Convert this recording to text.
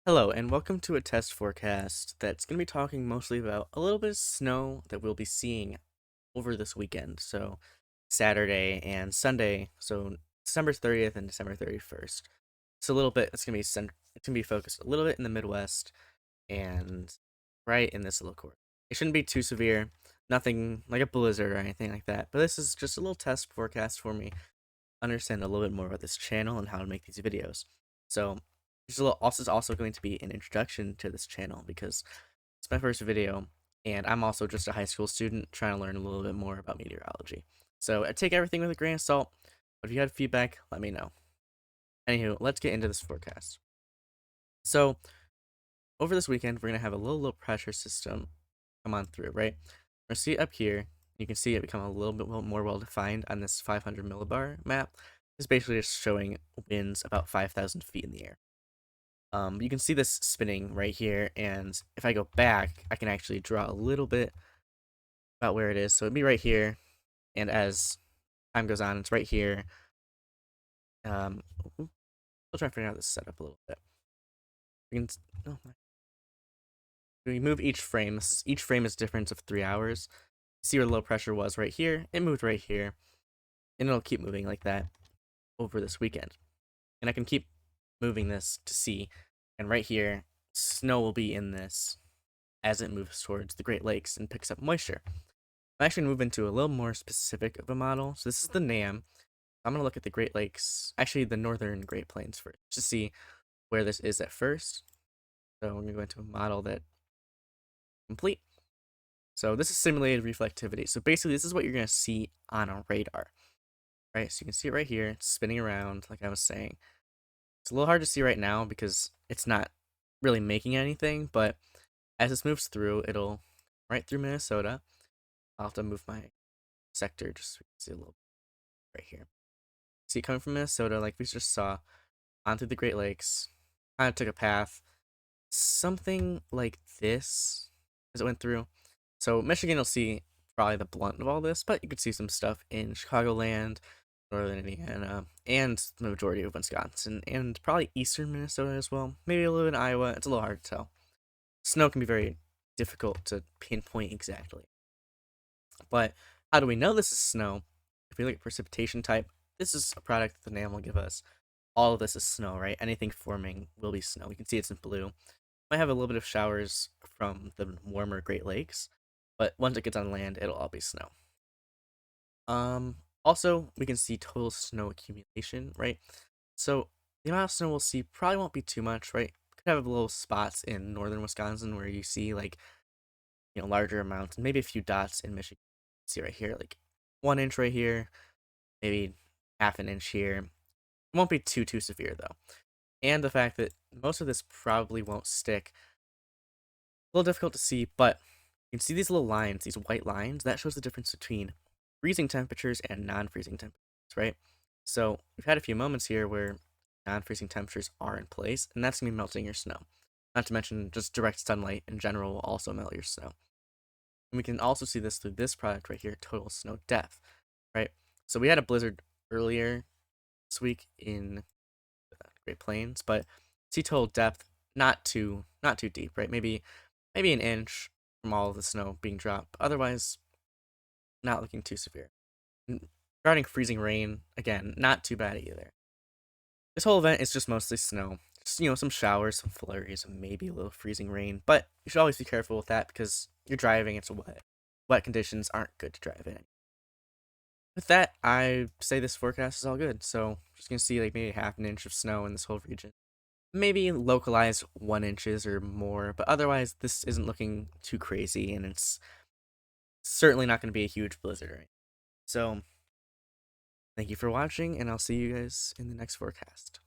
Hello, and welcome to a test forecast that's going to be talking mostly about a little bit of snow that we'll be seeing over this weekend. So, Saturday and Sunday, so December 30th and December 31st. It's a little bit, it's going to be focused a little bit in the Midwest and right in this little corner. It shouldn't be too severe, nothing like a blizzard or anything like that, but this is just a little test forecast for me understand a little bit more about this channel and how to make these videos. So this is also going to be an introduction to this channel because it's my first video, and I'm also just a high school student trying to learn a little bit more about meteorology. So I take everything with a grain of salt, but if you had feedback, let me know. Anywho, let's get into this forecast. So over this weekend, we're gonna have a little low pressure system come on through, right? We're gonna see it up here. You can see it become a little bit more well defined on this 500 millibar map. It's basically just showing winds about 5,000 feet in the air. You can see this spinning right here, and if I go back, I can actually draw a little bit about where it is. So it'd be right here, and as time goes on, it's right here. Um, I'll try to figure out this setup a little bit. We can, no, we move each frame. Each frame is a difference of 3 hours. See where the low pressure was right here. It moved right here, and it'll keep moving like that over this weekend. And I can keep moving this to see, and right here, snow will be in this as it moves towards the Great Lakes and picks up moisture. I'm actually going to move into a little more specific of a model. So this is the NAM. I'm going to look at the Great Lakes, actually the northern Great Plains first, to see where this is at first. So I'm going to go into a model that complete. So this is simulated reflectivity. So basically this is what you're going to see on a radar, right? So you can see it right here. It's spinning around, like I was saying. It's a little hard to see right now because it's not really making anything, but as this moves through, it'll right through Minnesota. I'll have to move my sector just so we can see a little right here. See it coming from Minnesota, like we just saw, onto the Great Lakes. Kind of took a path, something like this as it went through. So Michigan will see probably the blunt of all this, but you could see some stuff in Chicagoland, northern Indiana, and the majority of Wisconsin, and probably eastern Minnesota as well. Maybe a little bit in Iowa. It's a little hard to tell. Snow can be very difficult to pinpoint exactly. But how do we know this is snow? If we look at precipitation type, this is a product that the NAM will give us. All of this is snow, right? Anything forming will be snow. We can see it's in blue. Might have a little bit of showers from the warmer Great Lakes, but once it gets on land, it'll all be snow. Also, we can see total snow accumulation, right? So the amount of snow we'll see probably won't be too much, right? Could have little spots in northern Wisconsin where you see like larger amounts, and maybe a few dots in Michigan. See right here, like 1 inch right here, maybe half an inch here. It won't be too severe though. And the fact that most of this probably won't stick. A little difficult to see, but you can see these little lines, these white lines. That shows the difference between freezing temperatures and non-freezing temperatures, right? So we've had a few moments here where non-freezing temperatures are in place, and that's gonna be melting your snow. Not to mention just direct sunlight in general will also melt your snow. And we can also see this through this product right here, total snow depth, right? So we had a blizzard earlier this week in Great Plains, but see total depth not too deep, right? Maybe an inch from all of the snow being dropped. Otherwise, not looking too severe. Regarding freezing rain, again, not too bad either. This whole event is just mostly snow. Just, some showers, some flurries, and maybe a little freezing rain. But you should always be careful with that because you're driving, it's wet. Wet conditions aren't good to drive in. With that, I say this forecast is all good. So just gonna see like maybe half an inch of snow in this whole region. Maybe localized 1 inches or more, but otherwise this isn't looking too crazy, and it's certainly not gonna be a huge blizzard. Right? So thank you for watching, and I'll see you guys in the next forecast.